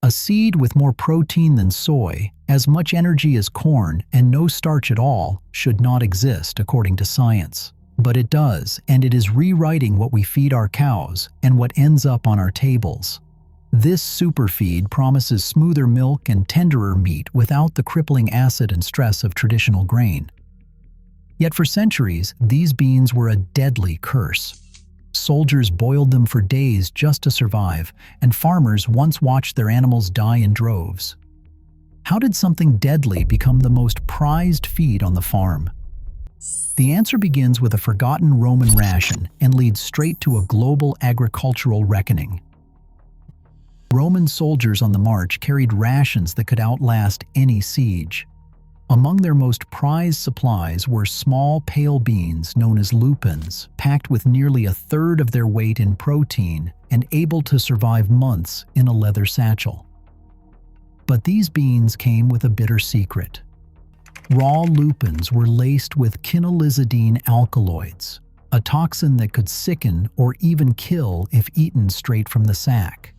A seed with more protein than soy, as much energy as corn, and no starch at all should not exist according to science. But it does, and it is rewriting what we feed our cows and what ends up on our tables. This superfeed promises smoother milk and tenderer meat without the crippling acid and stress of traditional grain. Yet for centuries, these beans were a deadly curse. Soldiers boiled them for days just to survive, and farmers once watched their animals die in droves. How did something deadly become the most prized feed on the farm? The answer begins with a forgotten Roman ration and leads straight to a global agricultural reckoning. Roman soldiers on the march carried rations that could outlast any siege. Among their most prized supplies were small pale beans known as lupins, packed with nearly a third of their weight in protein and able to survive months in a leather satchel. But these beans came with a bitter secret. Raw lupins were laced with quinolizidine alkaloids, a toxin that could sicken or even kill if eaten straight from the sack.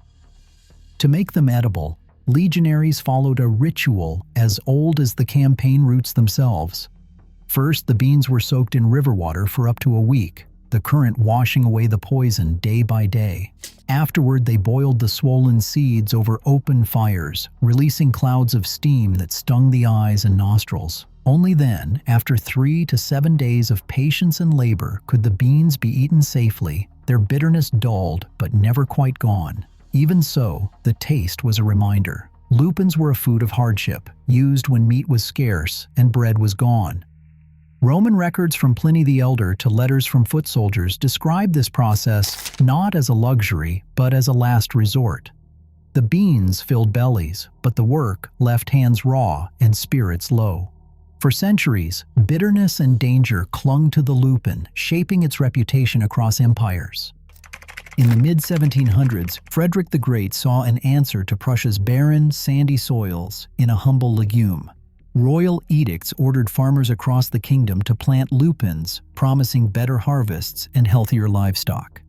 To make them edible, legionaries followed a ritual as old as the campaign routes themselves. First, the beans were soaked in river water for up to a week, the current washing away the poison day by day. Afterward, they boiled the swollen seeds over open fires, releasing clouds of steam that stung the eyes and nostrils. Only then, after 3 to 7 days of patience and labor, could the beans be eaten safely, their bitterness dulled but never quite gone. Even so, the taste was a reminder. Lupins were a food of hardship, used when meat was scarce and bread was gone. Roman records from Pliny the Elder to letters from foot soldiers describe this process not as a luxury, but as a last resort. The beans filled bellies, but the work left hands raw and spirits low. For centuries, bitterness and danger clung to the lupin, shaping its reputation across empires. In the mid-1700s, Frederick the Great saw an answer to Prussia's barren, sandy soils in a humble legume. Royal edicts ordered farmers across the kingdom to plant lupins, promising better harvests and healthier livestock.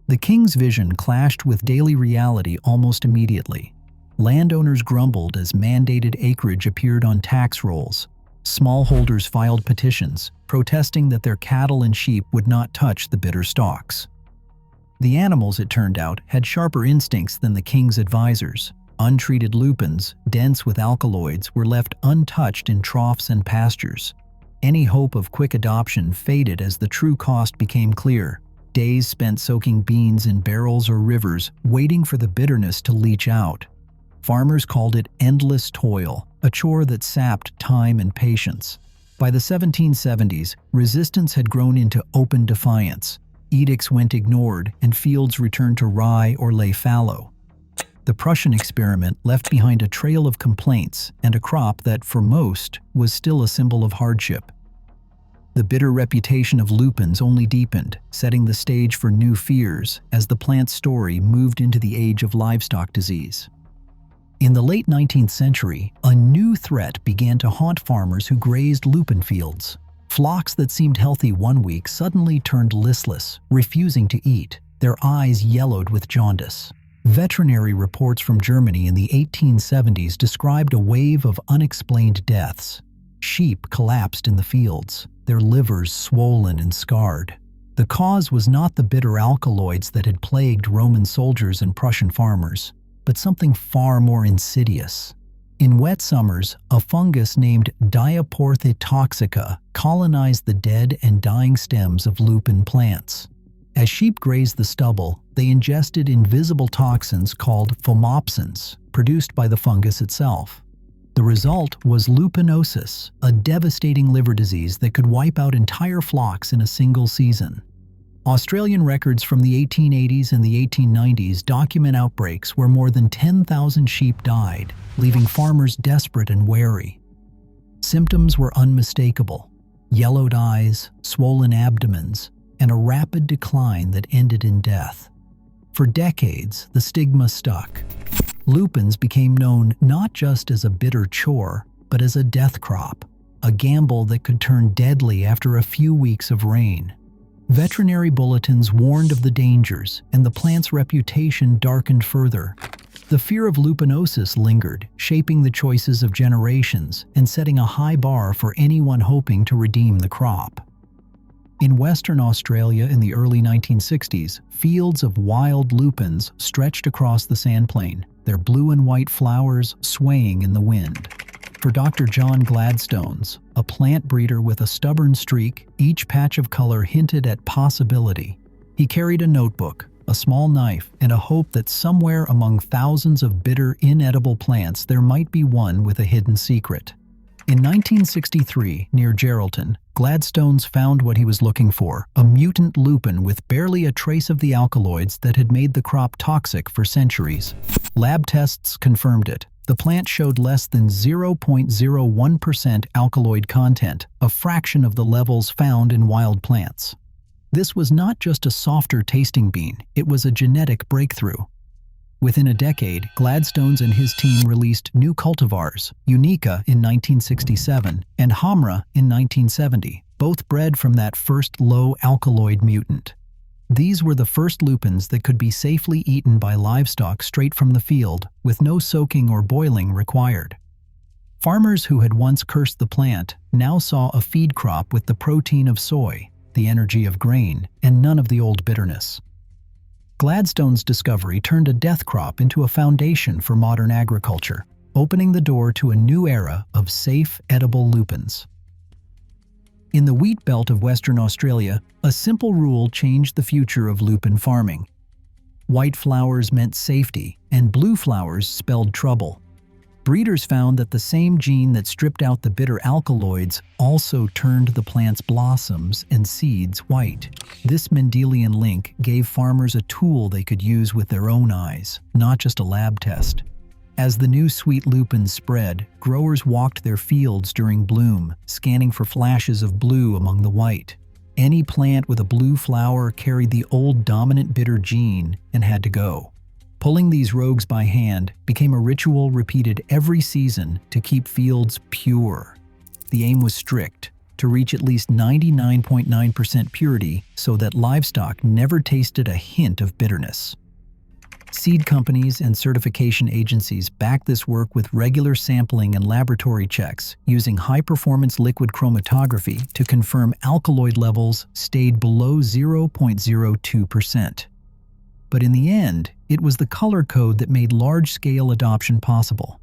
The king's vision clashed with daily reality almost immediately. Landowners grumbled as mandated acreage appeared on tax rolls. Smallholders filed petitions, protesting that their cattle and sheep would not touch the bitter stalks. The animals, it turned out, had sharper instincts than the king's advisors. Untreated lupins, dense with alkaloids, were left untouched in troughs and pastures. Any hope of quick adoption faded as the true cost became clear. Days spent soaking beans in barrels or rivers, waiting for the bitterness to leach out. Farmers called it endless toil, a chore that sapped time and patience. By the 1770s, resistance had grown into open defiance. Edicts went ignored, and fields returned to rye or lay fallow. The Prussian experiment left behind a trail of complaints and a crop that, for most, was still a symbol of hardship. The bitter reputation of lupins only deepened, setting the stage for new fears as the plant's story moved into the age of livestock disease. In the late 19th century, a new threat began to haunt farmers who grazed lupin fields. Flocks that seemed healthy one week suddenly turned listless, refusing to eat, their eyes yellowed with jaundice. Veterinary reports from Germany in the 1870s described a wave of unexplained deaths. Sheep collapsed in the fields, their livers swollen and scarred. The cause was not the bitter alkaloids that had plagued Roman soldiers and Prussian farmers, but something far more insidious. In wet summers, a fungus named Diaportha toxica colonized the dead and dying stems of lupin plants. As sheep grazed the stubble, they ingested invisible toxins called phomopsins, produced by the fungus itself. The result was lupinosis, a devastating liver disease that could wipe out entire flocks in a single season. Australian records from the 1880s and the 1890s document outbreaks where more than 10,000 sheep died, leaving farmers desperate and wary. Symptoms were unmistakable: yellowed eyes, swollen abdomens, and a rapid decline that ended in death. For decades, the stigma stuck. Lupins became known not just as a bitter chore, but as a death crop, a gamble that could turn deadly after a few weeks of rain. Veterinary bulletins warned of the dangers, and the plant's reputation darkened further. The fear of lupinosis lingered, shaping the choices of generations and setting a high bar for anyone hoping to redeem the crop. In Western Australia in the early 1960s, fields of wild lupins stretched across the sandplain, their blue and white flowers swaying in the wind. For Dr. John Gladstones, a plant breeder with a stubborn streak, each patch of color hinted at possibility. He carried a notebook, a small knife, and a hope that somewhere among thousands of bitter, inedible plants there might be one with a hidden secret. In 1963, near Geraldton, Gladstones found what he was looking for, a mutant lupin with barely a trace of the alkaloids that had made the crop toxic for centuries. Lab tests confirmed it. The plant showed less than 0.01% alkaloid content, a fraction of the levels found in wild plants. This was not just a softer tasting bean, it was a genetic breakthrough. Within a decade, Gladstones and his team released new cultivars, Unica in 1967 and Hamra in 1970, both bred from that first low-alkaloid mutant. These were the first lupins that could be safely eaten by livestock straight from the field, with no soaking or boiling required. Farmers who had once cursed the plant now saw a feed crop with the protein of soy, the energy of grain, and none of the old bitterness. Gladstone's discovery turned a death crop into a foundation for modern agriculture, opening the door to a new era of safe, edible lupins. In the wheat belt of Western Australia, a simple rule changed the future of lupin farming. White flowers meant safety, and blue flowers spelled trouble. Breeders found that the same gene that stripped out the bitter alkaloids also turned the plant's blossoms and seeds white. This Mendelian link gave farmers a tool they could use with their own eyes, not just a lab test. As the new sweet lupins spread, growers walked their fields during bloom, scanning for flashes of blue among the white. Any plant with a blue flower carried the old dominant bitter gene and had to go. Pulling these rogues by hand became a ritual repeated every season to keep fields pure. The aim was strict, to reach at least 99.9% purity so that livestock never tasted a hint of bitterness. Seed companies and certification agencies back this work with regular sampling and laboratory checks, using high-performance liquid chromatography to confirm alkaloid levels stayed below 0.02%. But in the end, it was the color code that made large-scale adoption possible.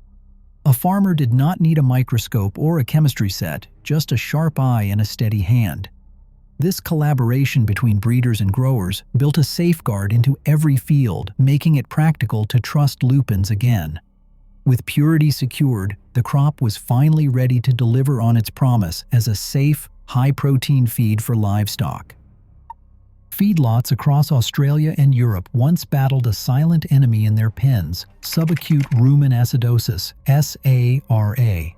A farmer did not need a microscope or a chemistry set, just a sharp eye and a steady hand. This collaboration between breeders and growers built a safeguard into every field, making it practical to trust lupins again. With purity secured, the crop was finally ready to deliver on its promise as a safe, high-protein feed for livestock. Feedlots across Australia and Europe once battled a silent enemy in their pens, subacute rumen acidosis, SARA.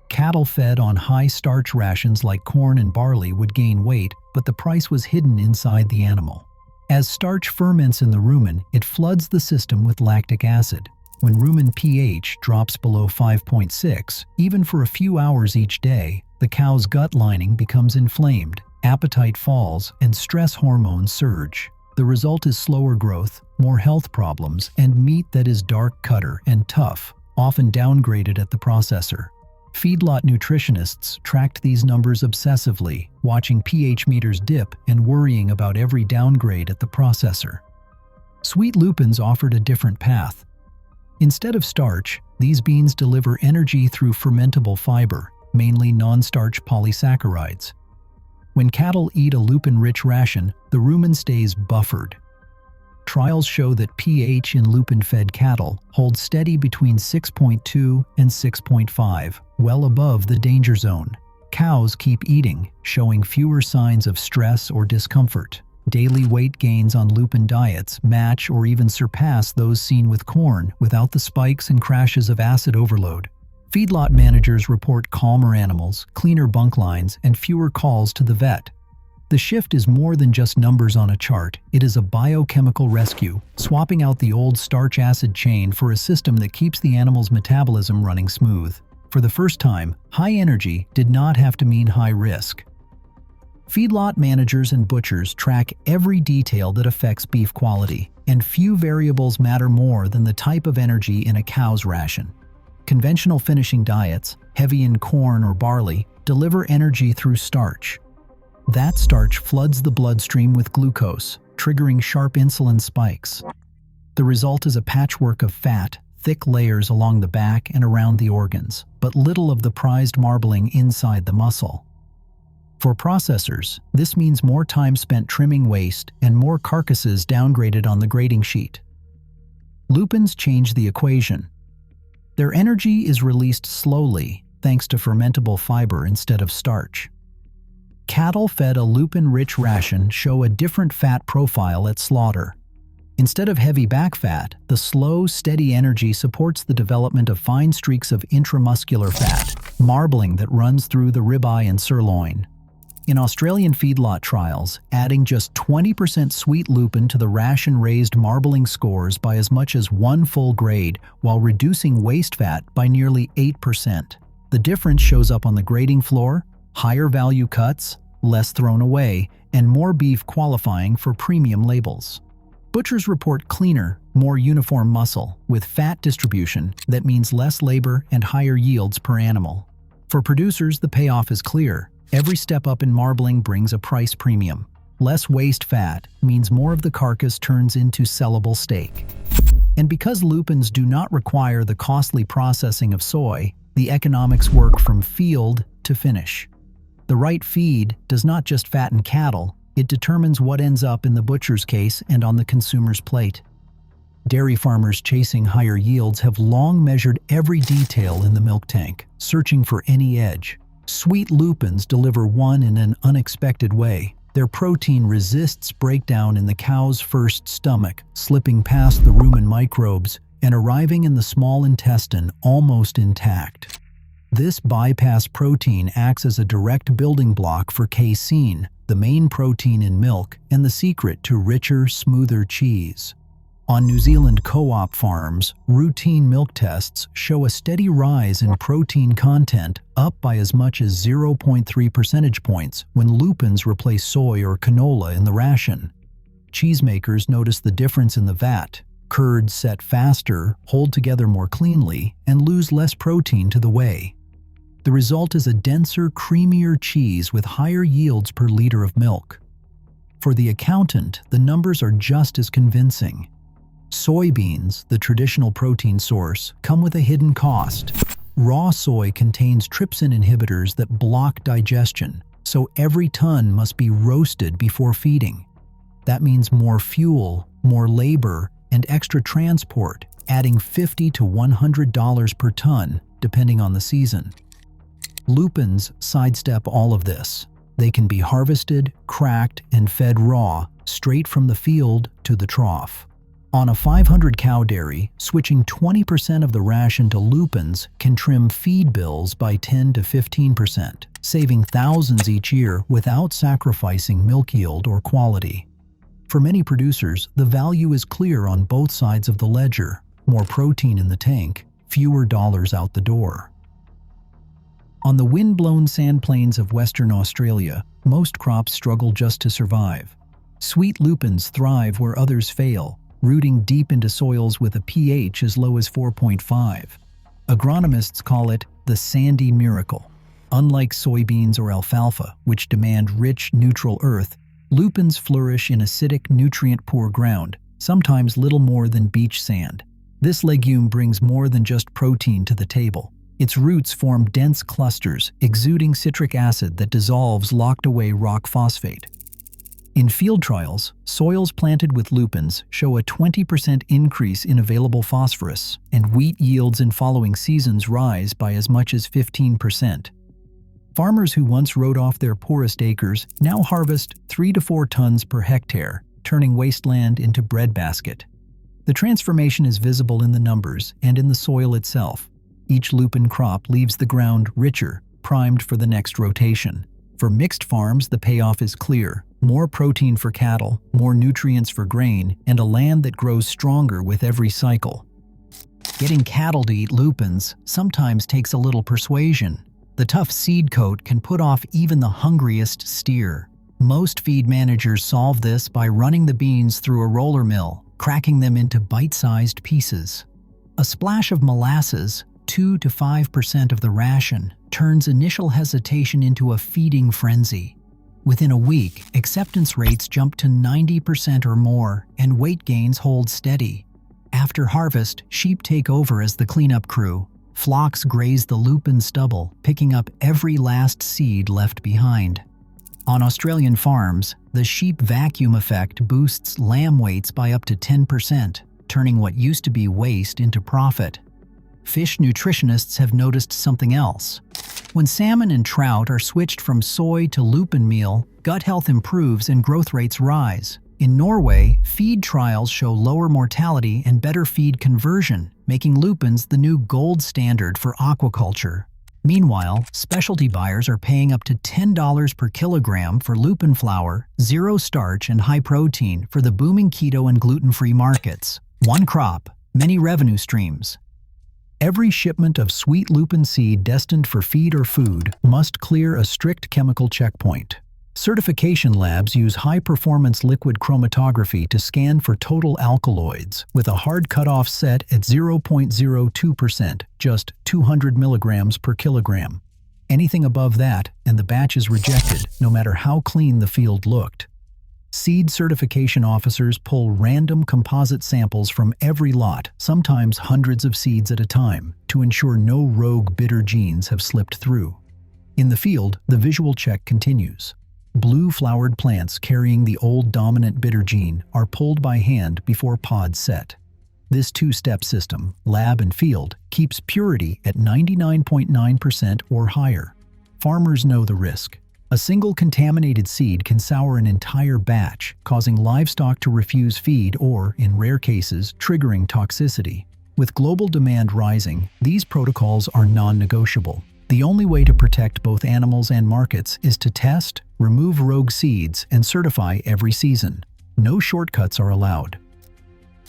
Cattle fed on high-starch rations like corn and barley would gain weight, but the price was hidden inside the animal. As starch ferments in the rumen, it floods the system with lactic acid. When rumen pH drops below 5.6, even for a few hours each day, the cow's gut lining becomes inflamed. Appetite falls, and stress hormones surge. The result is slower growth, more health problems, and meat that is dark cutter and tough, often downgraded at the processor. Feedlot nutritionists tracked these numbers obsessively, watching pH meters dip and worrying about every downgrade at the processor. Sweet lupins offered a different path. Instead of starch, these beans deliver energy through fermentable fiber, mainly non-starch polysaccharides. When cattle eat a lupin-rich ration, the rumen stays buffered. Trials show that pH in lupin-fed cattle holds steady between 6.2 and 6.5, well above the danger zone. Cows keep eating, showing fewer signs of stress or discomfort. Daily weight gains on lupin diets match or even surpass those seen with corn without the spikes and crashes of acid overload. Feedlot managers report calmer animals, cleaner bunk lines, and fewer calls to the vet. The shift is more than just numbers on a chart. It is a biochemical rescue, swapping out the old starch-acid chain for a system that keeps the animal's metabolism running smooth. For the first time, high energy did not have to mean high risk. Feedlot managers and butchers track every detail that affects beef quality, and few variables matter more than the type of energy in a cow's ration. Conventional finishing diets, heavy in corn or barley, deliver energy through starch. That starch floods the bloodstream with glucose, triggering sharp insulin spikes. The result is a patchwork of fat, thick layers along the back and around the organs, but little of the prized marbling inside the muscle. For processors, this means more time spent trimming waste and more carcasses downgraded on the grading sheet. Lupins change the equation. Their energy is released slowly, thanks to fermentable fiber instead of starch. Cattle fed a lupin-rich ration show a different fat profile at slaughter. Instead of heavy back fat, the slow, steady energy supports the development of fine streaks of intramuscular fat, marbling that runs through the ribeye and sirloin. In Australian feedlot trials, adding just 20% sweet lupin to the ration raised marbling scores by as much as 1 full grade, while reducing waste fat by nearly 8%. The difference shows up on the grading floor: higher value cuts, less thrown away, and more beef qualifying for premium labels. Butchers report cleaner, more uniform muscle, with fat distribution that means less labor and higher yields per animal. For producers, the payoff is clear. Every step up in marbling brings a price premium. Less waste fat means more of the carcass turns into sellable steak. And because lupins do not require the costly processing of soy, the economics work from field to finish. The right feed does not just fatten cattle, it determines what ends up in the butcher's case and on the consumer's plate. Dairy farmers chasing higher yields have long measured every detail in the milk tank, searching for any edge. Sweet lupins deliver one in an unexpected way. Their protein resists breakdown in the cow's first stomach, slipping past the rumen microbes and arriving in the small intestine almost intact. This bypass protein acts as a direct building block for casein, the main protein in milk and the secret to richer, smoother cheese. On New Zealand co-op farms, routine milk tests show a steady rise in protein content, up by as much as 0.3 percentage points when lupins replace soy or canola in the ration. Cheesemakers notice the difference in the vat. Curds set faster, hold together more cleanly, and lose less protein to the whey. The result is a denser, creamier cheese with higher yields per liter of milk. For the accountant, the numbers are just as convincing. Soybeans, the traditional protein source, come with a hidden cost. Raw soy contains trypsin inhibitors that block digestion, so every ton must be roasted before feeding. That means more fuel, more labor, and extra transport, adding $50 to $100 per ton, depending on the season. Lupins sidestep all of this. They can be harvested, cracked, and fed raw, straight from the field to the trough. On a 500-cow dairy, switching 20% of the ration to lupins can trim feed bills by 10 to 15%, saving thousands each year without sacrificing milk yield or quality. For many producers, the value is clear on both sides of the ledger: more protein in the tank, fewer dollars out the door. On the wind-blown sand plains of Western Australia, most crops struggle just to survive. Sweet lupins thrive where others fail, rooting deep into soils with a pH as low as 4.5. Agronomists call it the sandy miracle. Unlike soybeans or alfalfa, which demand rich, neutral earth, lupins flourish in acidic, nutrient-poor ground, sometimes little more than beach sand. This legume brings more than just protein to the table. Its roots form dense clusters, exuding citric acid that dissolves locked-away rock phosphate. In field trials, soils planted with lupins show a 20% increase in available phosphorus, and wheat yields in following seasons rise by as much as 15%. Farmers who once wrote off their poorest acres now harvest 3 to 4 tons per hectare, turning wasteland into breadbasket. The transformation is visible in the numbers and in the soil itself. Each lupin crop leaves the ground richer, primed for the next rotation. For mixed farms, the payoff is clear: more protein for cattle, more nutrients for grain, and a land that grows stronger with every cycle. Getting cattle to eat lupins sometimes takes a little persuasion. The tough seed coat can put off even the hungriest steer. Most feed managers solve this by running the beans through a roller mill, cracking them into bite-sized pieces. A splash of molasses, 2 to 5% of the ration, turns initial hesitation into a feeding frenzy. Within a week, acceptance rates jump to 90% or more, and weight gains hold steady. After harvest, sheep take over as the cleanup crew. Flocks graze the lupin stubble, picking up every last seed left behind. On Australian farms, the sheep vacuum effect boosts lamb weights by up to 10%, turning what used to be waste into profit. Fish nutritionists have noticed something else. When salmon and trout are switched from soy to lupin meal, gut health improves and growth rates rise. In Norway, feed trials show lower mortality and better feed conversion, making lupins the new gold standard for aquaculture. Meanwhile, specialty buyers are paying up to $10 per kilogram for lupin flour, zero starch and high protein for the booming keto and gluten-free markets. One crop, many revenue streams. Every shipment of sweet lupin seed destined for feed or food must clear a strict chemical checkpoint. Certification labs use high-performance liquid chromatography to scan for total alkaloids, with a hard cutoff set at 0.02%, just 200 milligrams per kilogram. Anything above that, and the batch is rejected, no matter how clean the field looked. Seed certification officers pull random composite samples from every lot, sometimes hundreds of seeds at a time, to ensure no rogue bitter genes have slipped through. In the field, the visual check continues. Blue-flowered plants carrying the old dominant bitter gene are pulled by hand before pods set. This two-step system, lab and field, keeps purity at 99.9% or higher. Farmers know the risk. A single contaminated seed can sour an entire batch, causing livestock to refuse feed or, in rare cases, triggering toxicity. With global demand rising, these protocols are non-negotiable. The only way to protect both animals and markets is to test, remove rogue seeds, and certify every season. No shortcuts are allowed.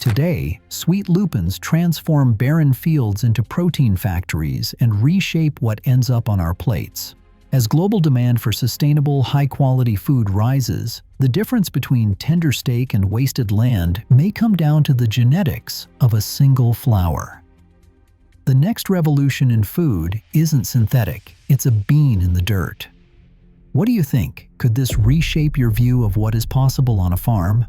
Today, sweet lupins transform barren fields into protein factories and reshape what ends up on our plates. As global demand for sustainable, high-quality food rises, the difference between tender steak and wasted land may come down to the genetics of a single flower. The next revolution in food isn't synthetic, it's a bean in the dirt. What do you think? Could this reshape your view of what is possible on a farm?